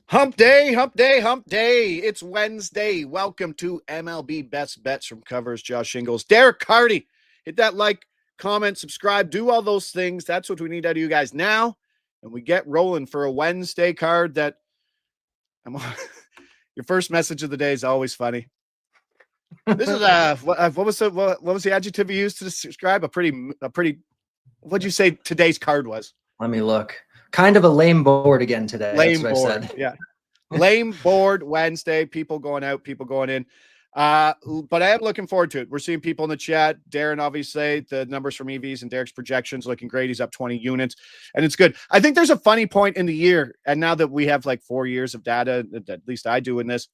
Hump day, hump day, hump day. It's Wednesday. Welcome to MLB Best Bets from Covers Josh Inglis. Derek Carty. Hit that like, comment, subscribe, do all those things. That's what we need out of you guys now. And we get rolling for a Wednesday card that your first message of the day is always funny. This is what was the adjective you used to describe a pretty what'd you say today's card was? Let me look. Kind of a lame board again today. Lame That's board. what I said. Yeah. Lame board Wednesday. People going out, people going in. But I am looking forward to it. We're seeing people in the chat. Darren, obviously, the numbers from EVs and Derek's projections looking great. He's up 20 units, and it's good. I think there's a funny point in the year, and now that we have like 4 years of data, at least I do in this,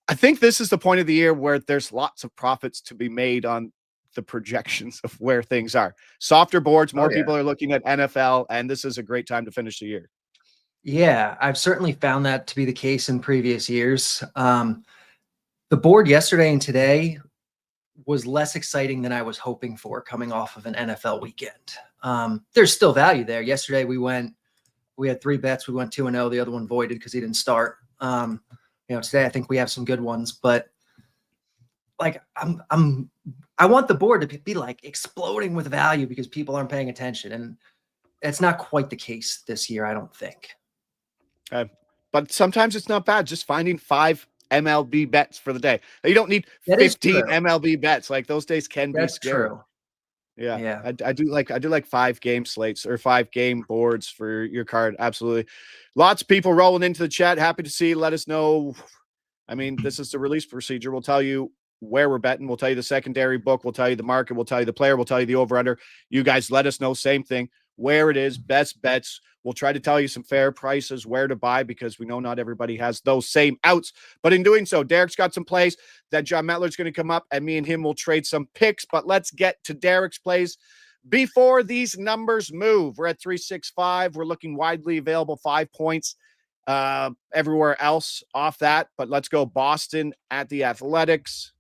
I think this is the point of the year where there's lots of profits to be made on the projections of where things are. Softer boards, more people are looking at NFL, and this is a great time to finish the year. Yeah, I've certainly found that to be the case in previous years. The board yesterday and today was less exciting than I was hoping for coming off of an NFL weekend. There's still value there. Yesterday we had 3 bets. We went 2-0. The other one voided because he didn't start. Today I think we have some good ones, but like I want the board to be like exploding with value because people aren't paying attention. And it's not quite the case this year, I don't think. But sometimes it's not bad just finding 5 MLB bets for the day. You don't need 15 MLB bets. Like those days can be scary. True. Yeah. I do like 5 game slates or 5 game boards for your card. Absolutely. Lots of people rolling into the chat. Happy to see. Let us know. I mean, this is the release procedure. We'll tell you where we're betting. We'll tell you the secondary book. We'll tell you the market. We'll tell you the player. We'll tell you the over-under. You guys let us know. Same thing. Where it is, best bets. We'll try to tell you some fair prices, where to buy, because we know not everybody has those same outs. But in doing so, Derek's got some plays that Jon Metler's going to come up, and me and him will trade some picks. But let's get to Derek's plays before these numbers move. We're at 365. We're looking widely available, 5 points everywhere else off that. But let's go Boston at the Athletics.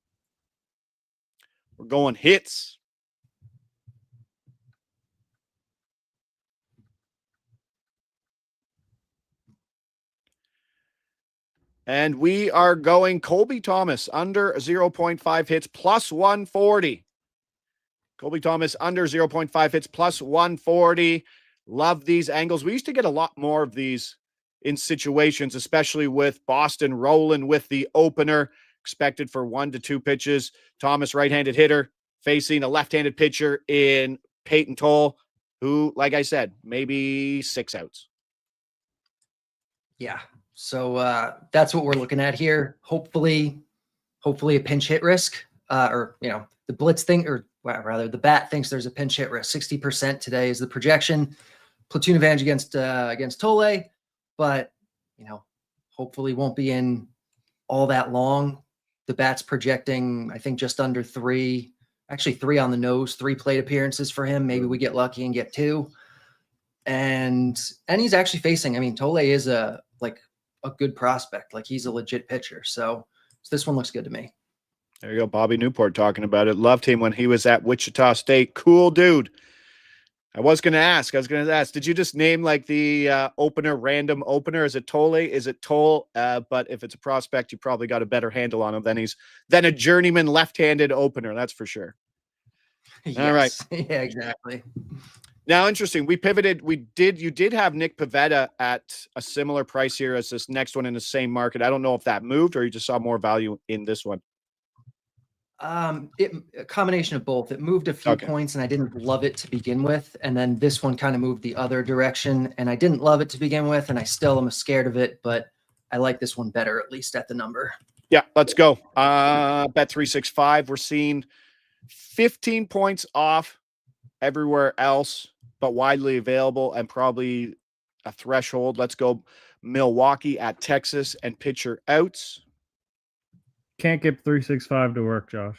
We're going hits. And we are going Colby Thomas under 0.5 hits plus 140. Colby Thomas under 0.5 hits plus 140. Love these angles. We used to get a lot more of these in situations, especially with Boston rolling with the opener, expected for 1 to 2 pitches. Thomas, right-handed hitter, facing a left-handed pitcher in Peyton Toll, who, like I said, maybe 6 outs. Yeah. So that's what we're looking at here. Hopefully a pinch hit risk, the blitz thing, or rather the bat thinks there's a pinch hit risk. 60% today is the projection. Platoon advantage against Tolle, but hopefully won't be in all that long. The bat's projecting, I think, just under 3, actually 3 on the nose, 3 plate appearances for him. Maybe we get lucky and get 2. And he's actually facing, Tolle is a good prospect. Like, he's a legit pitcher. So this one looks good to me. There you go. Bobby Newport talking about it. Loved him when he was at Wichita State. Cool dude. I was going to ask, did you just name like the opener, random opener? Is it Tolle? Is it Toll? But if it's a prospect, you probably got a better handle on him than a journeyman left-handed opener. That's for sure. Yes. All right. Yeah, exactly. Now, interesting. We pivoted. You did have Nick Pivetta at a similar price here as this next one in the same market. I don't know if that moved or you just saw more value in this one. A combination of both. It moved a few points and I didn't love it to begin with. And then this one kind of moved the other direction and I didn't love it to begin with. And I still am scared of it, but I like this one better, at least at the number. Yeah, let's go. Bet 365. We're seeing 15 points off everywhere else, but widely available and probably a threshold. Let's go Milwaukee at Texas and pitcher outs. Can't get 365 to work, Josh.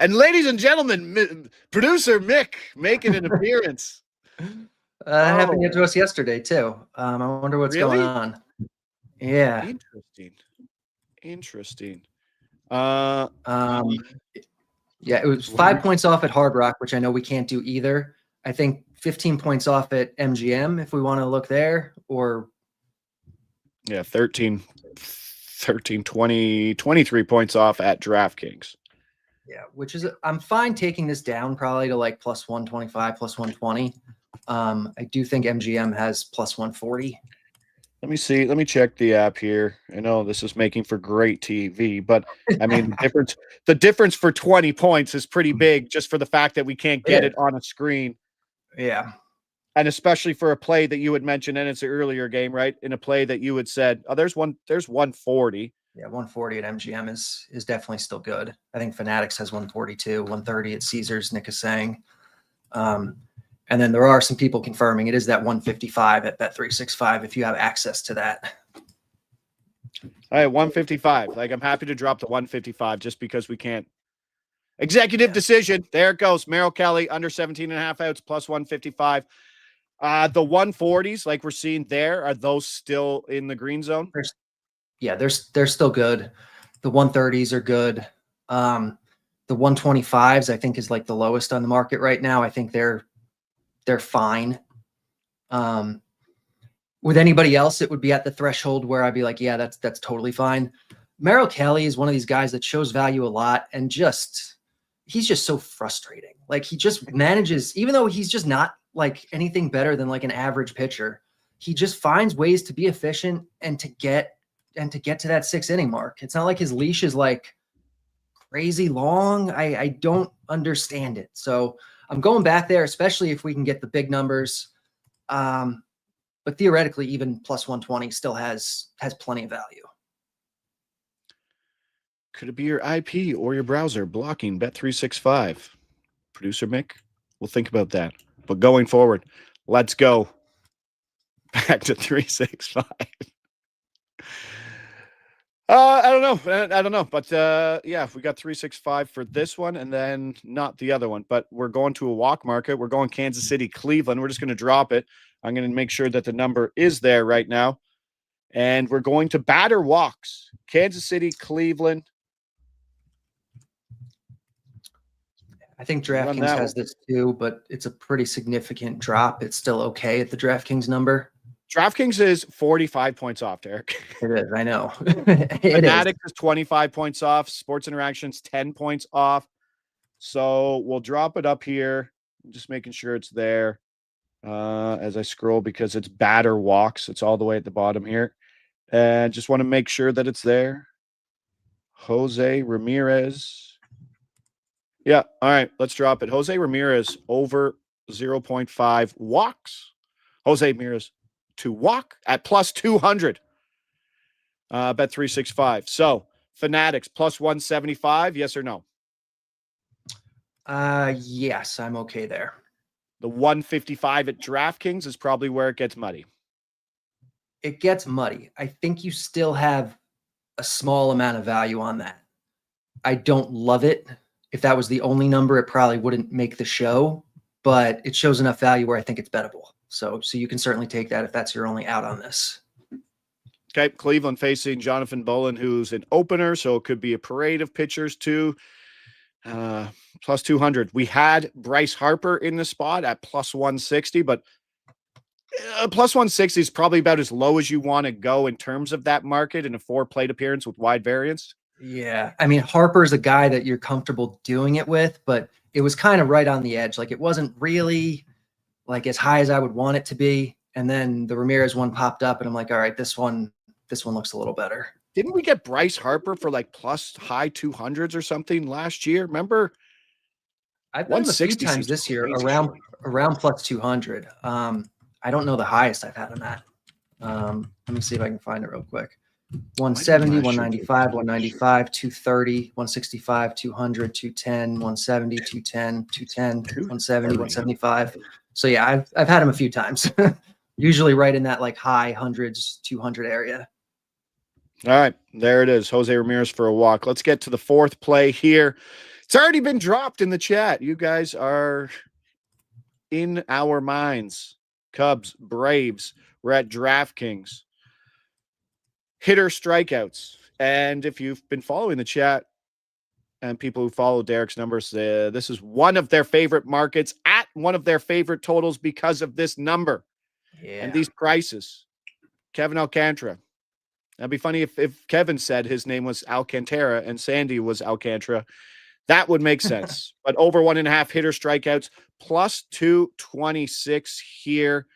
And ladies and gentlemen, producer Mick making an appearance. Happened to us yesterday too. I wonder what's going on. Yeah. Interesting. Yeah, it was 5 points off at Hard Rock, which I know we can't do either. I think 15 points off at MGM if we want to look there, or Yeah, 13, 20, 23 points off at DraftKings. Yeah, which is I'm fine taking this down probably to like plus 125, plus 120. I do think MGM has plus 140. Let me see. Let me check the app here. I know this is making for great TV, but I mean the difference for 20 points is pretty big just for the fact that we can't get it on a screen. Yeah. And especially for a play that you had mentioned, and it's an earlier game, right? In a play that you had said, oh, there's 140. Yeah, 140 at MGM is definitely still good. I think Fanatics has 142, 130 at Caesars, Nick is saying. And then there are some people confirming it is that 155 at Bet365 if you have access to that. All right, 155. Like, I'm happy to drop the 155 just because we can't. Executive decision. There it goes. Merrill Kelly, under 17.5 outs, plus 155. The 140s, like we're seeing there, are those still in the green zone? They're still good. The 130s are good. The 125s, I think, is like the lowest on the market right now. I think they're fine. With anybody else, it would be at the threshold where I'd be like, yeah, that's totally fine. Merrill Kelly is one of these guys that shows value a lot, and he's just so frustrating. Like, he just manages, even though he's just not like anything better than like an average pitcher, he just finds ways to be efficient and to get to that 6 inning mark. It's not like his leash is like crazy long. I don't understand it. So I'm going back there, especially if we can get the big numbers. But theoretically, even plus 120 still has plenty of value. Could it be your IP or your browser blocking Bet365? Producer Mick, we'll think about that. But going forward, let's go back to 365. I don't know. But yeah, we got 365 for this one and then not the other one. But we're going to a walk market. We're going Kansas City, Cleveland. We're just going to drop it. I'm going to make sure that the number is there right now. And we're going to batter walks. Kansas City, Cleveland. I think DraftKings has this too, but it's a pretty significant drop. It's still okay at the DraftKings number. DraftKings is 45 points off, Derek. It is, I know. Fanatics is 25 points off. Sports Interactions, 10 points off. So we'll drop it up here. I'm just making sure it's there as I scroll because it's batter walks. It's all the way at the bottom here. And just want to make sure that it's there. Jose Ramirez. Yeah, all right, let's drop it. Jose Ramirez over 0.5 walks. Jose Ramirez to walk at plus 200. Bet365. So, Fanatics plus 175, yes or no? Yes, I'm okay there. The 155 at DraftKings is probably where it gets muddy. It gets muddy. I think you still have a small amount of value on that. I don't love it. If that was the only number, it probably wouldn't make the show, but it shows enough value where I think it's bettable. So you can certainly take that if that's your only out on this. Okay, Cleveland facing Jonathan Bolin, who's an opener, so it could be a parade of pitchers too. Plus 200. We had Bryce Harper in the spot at plus 160, but plus 160 is probably about as low as you want to go in terms of that market in a 4 plate appearance with wide variance. Yeah. I mean, Harper's a guy that you're comfortable doing it with, but it was kind of right on the edge. Like, it wasn't really like as high as I would want it to be. And then the Ramirez one popped up and I'm like, all right, this one looks a little better. Didn't we get Bryce Harper for like plus high 200s or something last year? Remember? I've done a few times this year around plus 200. I don't know the highest I've had on that. Let me see if I can find it real quick. 170, 195, 195, 230, 165, 200, 210, 170, 210, 210, 170, 175. So yeah, I've had him a few times. Usually right in that like high hundreds, 200 area. All right, there it is. Jose Ramirez for a walk. Let's get to the 4th play here. It's already been dropped in the chat. You guys are in our minds. Cubs, Braves. We're at DraftKings. Hitter strikeouts. And if you've been following the chat and people who follow Derek's numbers, this is one of their favorite markets at one of their favorite totals because of this number and these prices. Kevin Alcantara, That'd be funny if Kevin said his name was Alcantara and Sandy was Alcantara. That would make sense. But over 1.5 hitter strikeouts, plus 226 here.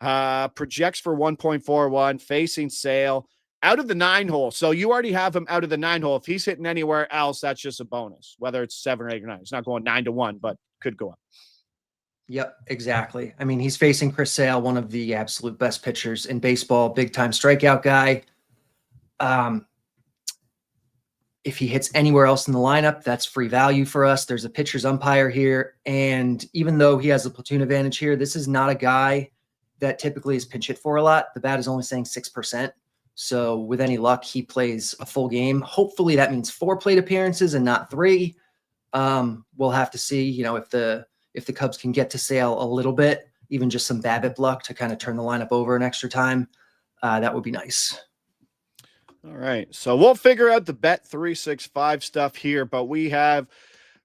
Projects for 1.41, facing Sale out of the 9 hole. So you already have him out of the 9 hole. If he's hitting anywhere else, that's just a bonus, whether it's 7 or 8 or 9. It's not going 9-1, but could go up. Yep, exactly. I mean, he's facing Chris Sale, one of the absolute best pitchers in baseball, big time strikeout guy. If he hits anywhere else in the lineup, that's free value for us. There's a pitcher's umpire here. And even though he has a platoon advantage here, this is not a guy that typically is pinch hit for a lot. The bat is only saying 6%. So with any luck, he plays a full game. Hopefully that means 4 plate appearances and not 3. We'll have to see, if the Cubs can get to Sale a little bit, even just some BABIP luck to kind of turn the lineup over an extra time. That would be nice. All right. So we'll figure out the Bet365 stuff here, but we have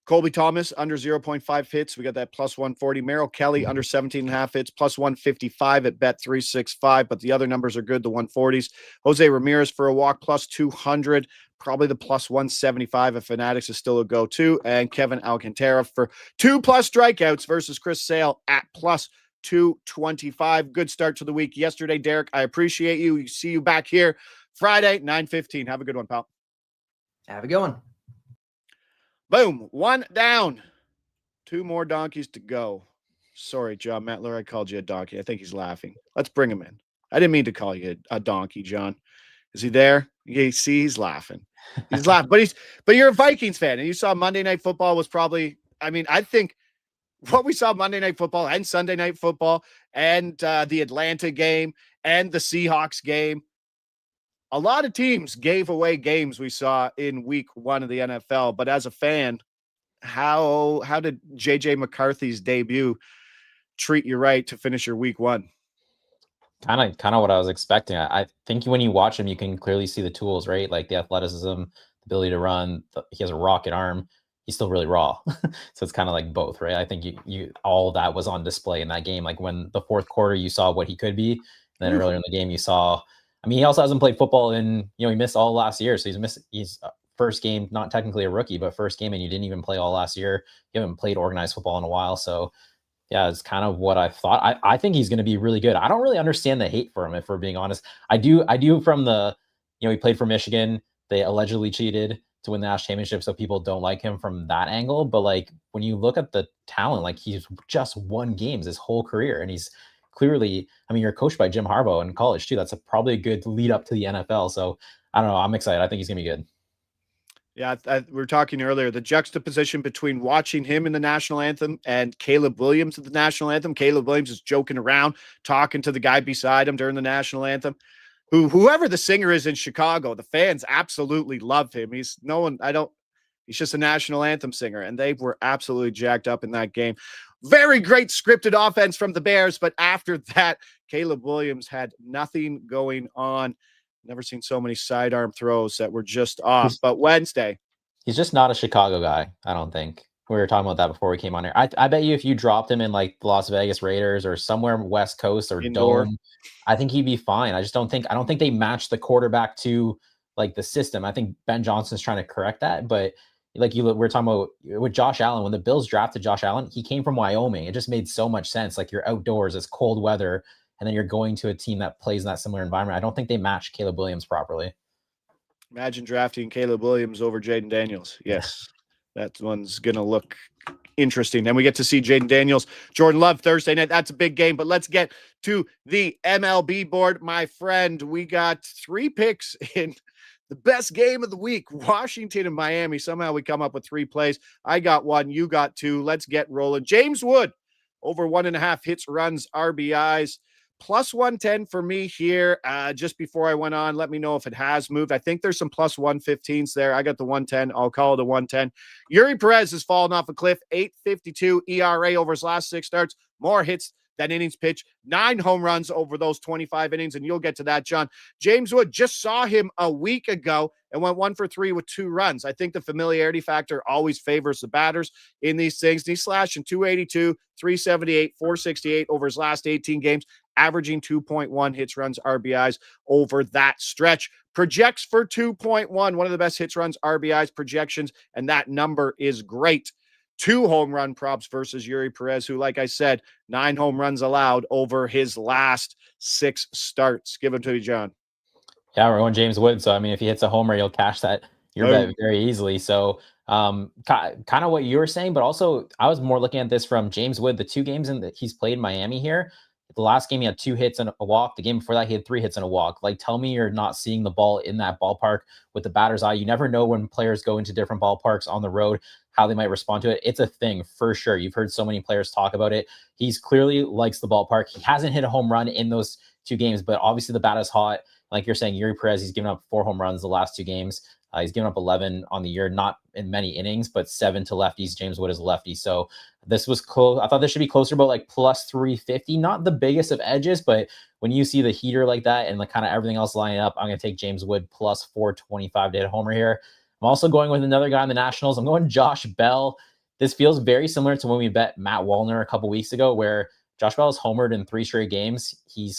Colby Thomas under 0.5 hits. We got that plus 140. Merrill Kelly under 17.5 hits, plus 155 at Bet365, but the other numbers are good, the 140s. Jose Ramirez for a walk, plus 200. Probably the plus 175 if Fanatics is still a go-to. And Kevin Alcantara for 2+ strikeouts versus Chris Sale at plus 225. Good start to the week yesterday, Derek. I appreciate you. See you back here Friday, 9:15. Have a good one, pal. Have a good one. Boom. 1 down. 2 more donkeys to go. Sorry, Jon Metler. I called you a donkey. I think he's laughing. Let's bring him in. I didn't mean to call you a donkey, John. Is he there? You see, he's laughing. He's laughing. But you're a Vikings fan, and you saw Monday Night Football was probably, I think what we saw Monday Night Football and Sunday Night Football and the Atlanta game and the Seahawks game, a lot of teams gave away games we saw in week 1 of the NFL. But as a fan, how did JJ McCarthy's debut treat you right to finish your week 1? Kind of what I was expecting. I think when you watch him, you can clearly see the tools, right? Like the athleticism, the ability to run. He has a rocket arm. He's still really raw. So it's kind of like both, right? I think you all of that was on display in that game. Like when the fourth quarter, you saw what he could be. Then earlier in the game, you saw, he also hasn't played football in, he missed all last year. So he's first game, not technically a rookie, but first game, and you didn't even play all last year. You haven't played organized football in a while. So yeah, it's kind of what I thought. I think he's going to be really good. I don't really understand the hate for him, if we're being honest. I do from the, he played for Michigan. They allegedly cheated to win the national championship, so people don't like him from that angle. But like when you look at the talent, like he's just won games his whole career, and he's clearly, you're coached by Jim Harbaugh in college too. That's probably a good lead up to the NFL. So I don't know. I'm excited. I think he's going to be good. Yeah, we were talking earlier, the juxtaposition between watching him in the national anthem and Caleb Williams at the national anthem. Caleb Williams is joking around, talking to the guy beside him during the national anthem. Whoever the singer is in Chicago, the fans absolutely love him. He's just a national anthem singer, and they were absolutely jacked up in that game. Very great scripted offense from the Bears, but after that, Caleb Williams had nothing going on. Never seen so many sidearm throws that were just off. But Wednesday, he's just not a Chicago guy, I don't think. We were talking about that before we came on here. I bet you if you dropped him in like the Las Vegas Raiders or somewhere West Coast or Indoor. Dome, I think he'd be fine. I don't think they match the quarterback to like the system. I think Ben Johnson's trying to correct that, but like we're talking about with Josh Allen, when the Bills drafted Josh Allen, he came from Wyoming. It just made so much sense. Like you're outdoors, it's cold weather, and then you're going to a team that plays in that similar environment. I don't think they match Caleb Williams properly. Imagine drafting Caleb Williams over Jaden Daniels. Yes, that one's going to look interesting. Then we get to see Jaden Daniels, Jordan Love Thursday night. That's a big game, but let's get to the MLB board, my friend. We got 3 picks in the best game of the week, Washington and Miami. Somehow we come up with 3 plays. I got 1, you got 2. Let's get rolling. James Wood, over 1.5 hits, runs, RBIs. Plus 110 for me here. Just before I went on, let me know if it has moved. I think there's some plus 115s there. I got the 110. I'll call it a 110. Yuri Perez has fallen off a cliff. 8.52 ERA over his last 6 starts. More hits than innings pitched. 9 home runs over those 25 innings, and you'll get to that, John. James Wood, just saw him a week ago and went 1 for 3 with 2 runs. I think the familiarity factor always favors the batters in these things. And he's slashing 282, 378, 468 over his last 18 games. averaging 2.1 hits, runs, RBIs over that stretch. Projects for 2.1, one of the best hits, runs, RBIs projections, and that number is great. 2 home run props versus Yuri Perez, who, like I said, 9 home runs allowed over his last 6 starts. Give them to me, John. Yeah, we're going James Wood. So, I mean, if he hits a homer, you'll cash your bet very easily. So, kind of what you were saying, but also I was more looking at this from James Wood, the 2 games that he's played in Miami here. The last game, he had 2 hits and a walk. The game before that, he had 3 hits and a walk. Like, tell me you're not seeing the ball in that ballpark with the batter's eye. You never know when players go into different ballparks on the road, how they might respond to it. It's a thing for sure. You've heard so many players talk about it. He's clearly likes the ballpark. He hasn't hit a home run in those 2 games, but obviously the bat is hot. Like you're saying, Yuri Perez, he's given up 4 home runs the last 2 games. He's given up 11 on the year, not in many innings, but 7 to lefties. James Wood is a lefty. So this was close. I thought this should be closer, but like plus 350, not the biggest of edges, but when you see the heater like that and like kind of everything else lining up, I'm going to take James Wood plus 425 to hit a homer here. I'm also going with another guy in the Nationals. I'm going Josh Bell. This feels very similar to when we bet Matt Wallner a couple weeks ago, where Josh Bell has homered in 3 straight games. He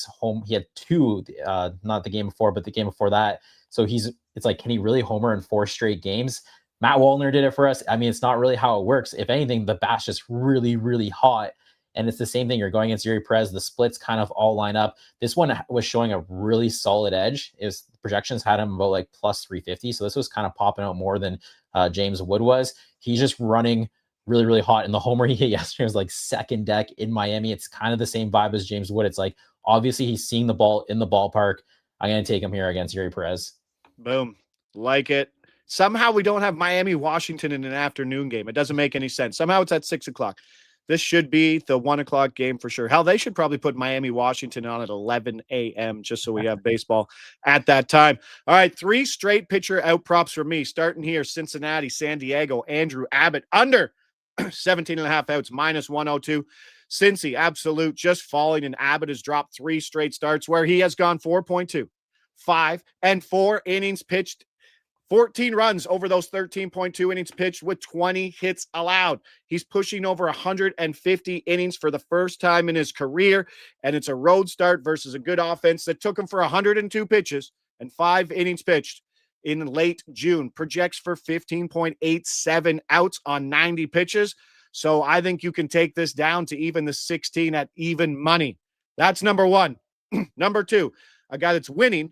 had 2, not the game before, but the game before that. So it's like, can he really homer in 4 straight games? Matt Wallner did it for us. I mean, it's not really how it works. If anything, the bat's just really, really hot. And it's the same thing. You're going against Yuri Perez. The splits kind of all line up. This one was showing a really solid edge. Projections had him about like plus 350. So this was kind of popping out more than James Wood was. He's just running really, really hot. And the homer he hit yesterday was like second deck in Miami. It's kind of the same vibe as James Wood. It's like, obviously he's seeing the ball in the ballpark. I'm going to take him here against Yuri Perez. Boom. Like it. Somehow we don't have Miami-Washington in an afternoon game. It doesn't make any sense. Somehow it's at 6 o'clock. This should be the 1 o'clock game for sure. Hell, they should probably put Miami-Washington on at 11 a.m. just so we have baseball at that time. All right, 3 straight pitcher out props for me. Starting here, Cincinnati, San Diego, Andrew Abbott under 17.5 outs, minus 102. Cincy, absolute, just falling, and Abbott has dropped 3 straight starts where he has gone 4.2, 5, and 4 innings pitched. 14 runs over those 13.2 innings pitched with 20 hits allowed. He's pushing over 150 innings for the first time in his career, and it's a road start versus a good offense that took him for 102 pitches and 5 innings pitched in late June. Projects for 15.87 outs on 90 pitches. So I think you can take this down to even the 16 at even money. That's number 1. Number 2, a guy that's winning,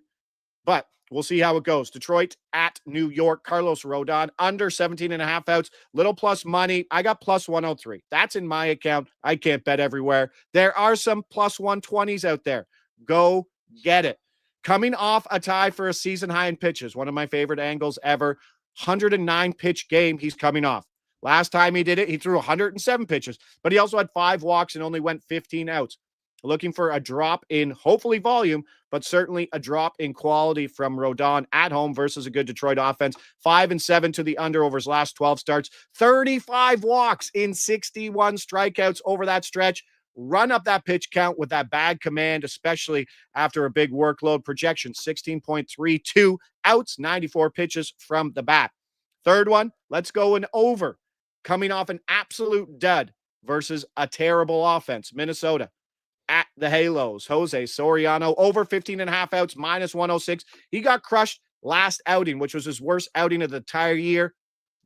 but we'll see how it goes. Detroit at New York. Carlos Rodon under 17.5 outs. Little plus money. I got plus 103. That's in my account. I can't bet everywhere. There are some plus 120s out there. Go get it. Coming off a tie for a season high in pitches. One of my favorite angles ever. 109 pitch game he's coming off. Last time he did it, he threw 107 pitches, but he also had 5 walks and only went 15 outs. Looking for a drop in hopefully volume, but certainly a drop in quality from Rodon at home versus a good Detroit offense. 5 and 7 to the under over his last 12 starts. 35 walks in 61 strikeouts over that stretch. Run up that pitch count with that bad command, especially after a big workload. Projection 16.32 outs, 94 pitches from the bat. Third one, let's go an over. Coming off an absolute dud versus a terrible offense. Minnesota at the Halos. Jose Soriano over 15.5 outs, minus 106. He got crushed last outing, which was his worst outing of the entire year.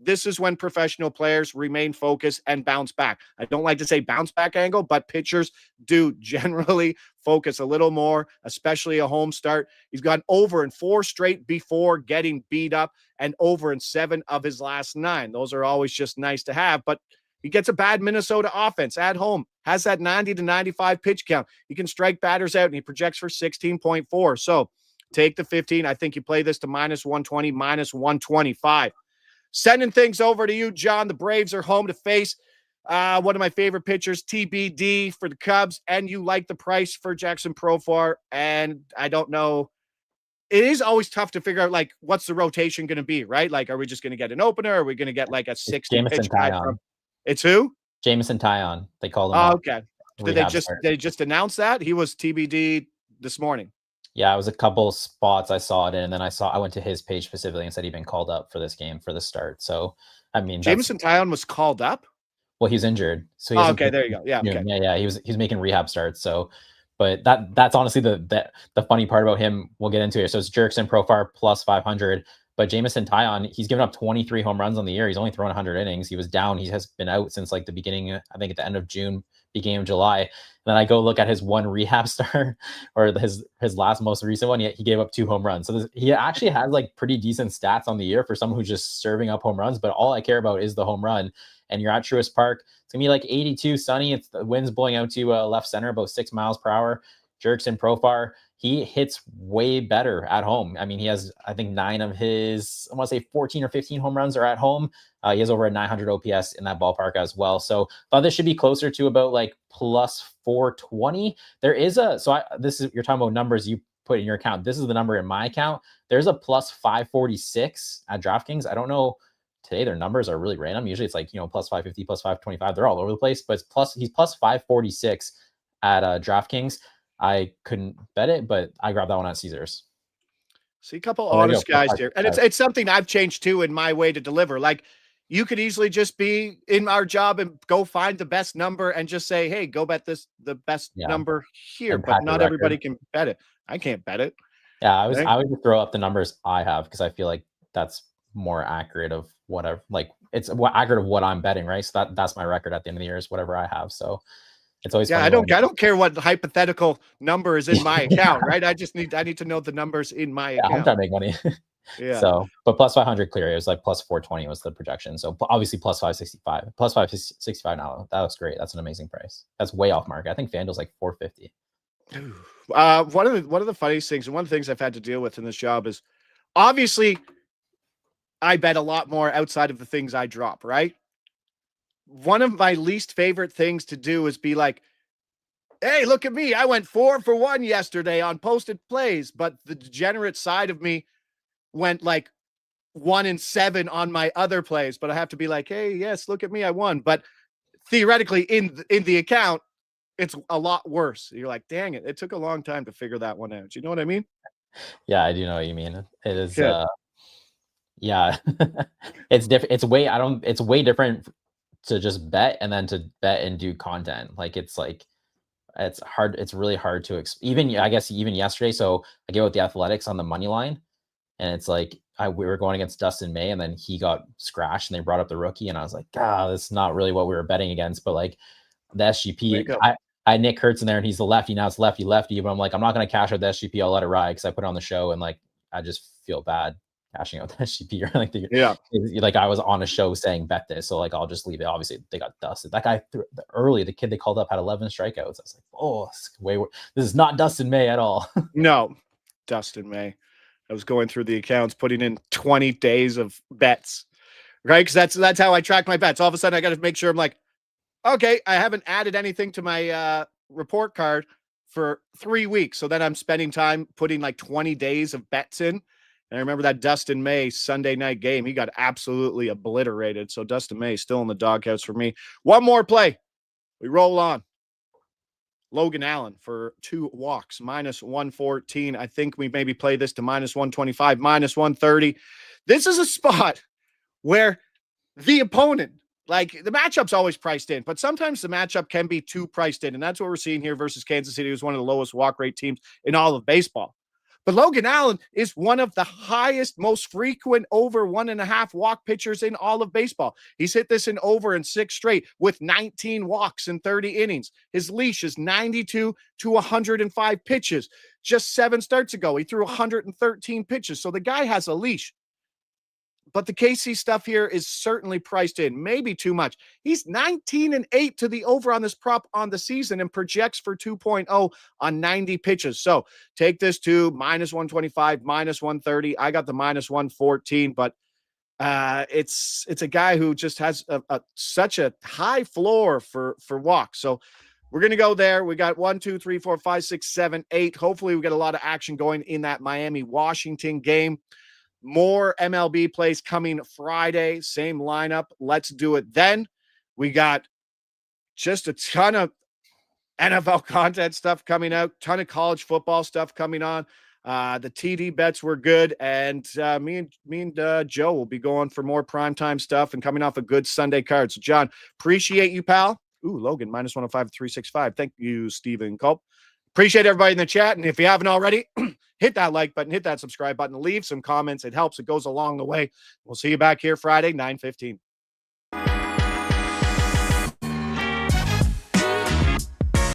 This is when professional players remain focused and bounce back. I don't like to say bounce back angle, but pitchers do generally focus a little more, especially a home start. He's gone over in 4 straight before getting beat up and over in 7 of his last 9. Those are always just nice to have, but he gets a bad Minnesota offense at home, has that 90 to 95 pitch count. He can strike batters out, and he projects for 16.4. So take the 15. I think you play this to minus 120, minus 125. Sending things over to you, John. The Braves are home to face one of my favorite pitchers, TBD for the Cubs, and you like the price for Jurickson Profar, and I don't know. It is always tough to figure out, like, what's the rotation going to be, right? Like, are we just going to get an opener? Or are we going to get, like, a 60 pitch guy from... It's who? Jameson Taillon. They called him. Oh, okay. Did they just announce that? He was TBD this morning. Yeah, it was a couple spots I saw it in, and then I went to his page specifically and said he'd been called up for this game for the start. So, I mean, Jameson Taillon was called up? Well, he's injured. So okay, there you go. Yeah, okay. Yeah, he was making rehab starts. So But that's honestly the funny part about him. We'll get into it. So it's Jurickson Profar plus 500. But Jameson Taillon, he's given up 23 home runs on the year. He's only thrown 100 innings. He was down. He has been out since like the beginning, I think at the end of June, beginning of July. And then I go look at his one rehab start or his last most recent one. He gave up 2 home runs. So he actually has like pretty decent stats on the year for someone who's just serving up home runs. But all I care about is the home run. And you're at Truist Park. It's going to be like 82 sunny. It's the wind's blowing out to left center about 6 miles per hour. Jurickson Profar, he hits way better at home. I mean, he has, I think 9 of his, I want to say 14 or 15 home runs are at home. He has over a 900 OPS in that ballpark as well. So thought this should be closer to about like plus 420. There is this is, you're talking about numbers you put in your account. This is the number in my account. There's a plus 546 at DraftKings. I don't know. Today their numbers are really random. Usually it's like, plus 550, plus 525. They're all over the place, but he's plus 546 at DraftKings. I couldn't bet it, but I grabbed that one at Caesars. See, a couple honest guys here. And it's something I've changed too in my way to deliver. Like, you could easily just be in our job and go find the best number and just say, hey, go bet the best number here. But not everybody can bet it. I can't bet it. Yeah, I would just throw up the numbers I have because I feel like that's more accurate of whatever, like it's accurate of what I'm betting, right? So that's my record at the end of the year is whatever I have. So it's always I don't care what hypothetical number is in my account, right? I need to know the numbers in my account. I'm trying to make money. Yeah. So, but plus 500 clear. It was like plus 420 was the projection. So obviously plus 565, plus 565 now. That looks great. That's an amazing price. That's way off market. I think FanDuel's like 450. One of the funniest things, and one of the things I've had to deal with in this job is obviously I bet a lot more outside of the things I drop, right? One of my least favorite things to do is be like, hey, look at me. I went 4 for 1 yesterday on posted plays, but the degenerate side of me went like 1 in 7 on my other plays, but I have to be like, hey, yes, look at me. I won. But theoretically in the account, it's a lot worse. You're like, dang it. It took a long time to figure that one out. You know what I mean? Yeah, I do know what you mean. It is, yeah, it's different. It's way different to just bet and then to bet and do content. Like it's hard. It's really hard to even yesterday. So I gave out the Athletics on the money line, and it's like we were going against Dustin May, and then he got scratched, and they brought up the rookie, and I was like, that's not really what we were betting against. But like the SGP, I had Nick Kurtz in there, and he's the lefty. Now it's lefty. But I'm like, I'm not going to cash out the SGP. I'll let it ride because I put it on the show, and like I just feel bad cashing out the SGP. Or like I was on a show saying bet this, so like I'll just leave it. Obviously they got dusted. That guy the kid they called up had 11 strikeouts. I was like, this is not Dustin May at all. No, Dustin May. I was going through the accounts, putting in 20 days of bets, right? Because that's how I track my bets. All of a sudden I got to make sure I'm like, okay, I haven't added anything to my report card for 3 weeks. So then I'm spending time putting like 20 days of bets in. And I remember that Dustin May Sunday night game. He got absolutely obliterated. So Dustin May is still in the doghouse for me. One more play. We roll on. Logan Allen for 2 walks, minus 114. I think we maybe play this to minus 125, minus 130. This is a spot where the opponent, like the matchup's always priced in, but sometimes the matchup can be too priced in. And that's what we're seeing here versus Kansas City, who's one of the lowest walk rate teams in all of baseball. But Logan Allen is one of the highest, most frequent over 1.5 walk pitchers in all of baseball. He's hit this in over in 6 straight with 19 walks in 30 innings. His leash is 92 to 105 pitches. Just 7 starts ago, he threw 113 pitches. So the guy has a leash. But the KC stuff here is certainly priced in, maybe too much. He's 19-8 to the over on this prop on the season and projects for 2.0 on 90 pitches. So take this to minus 125, minus 130. I got the minus 114, but it's a guy who just has such a high floor for walks. So we're going to go there. We got 1, 2, 3, 4, 5, 6, 7, 8. Hopefully we get a lot of action going in that Miami-Washington game. More MLB plays coming Friday. Same lineup. Let's do it then. We got just a ton of NFL content stuff coming out, ton of college football stuff coming on. The TD bets were good, and me and Joe will be going for more primetime stuff and coming off a good Sunday card. So, John, appreciate you, pal. Ooh, Logan, minus 105 365. Thank you, Stephen Culp. Appreciate everybody in the chat. And if you haven't already, hit that like button, hit that subscribe button, leave some comments. It helps. It goes along the way. We'll see you back here Friday, 9:15.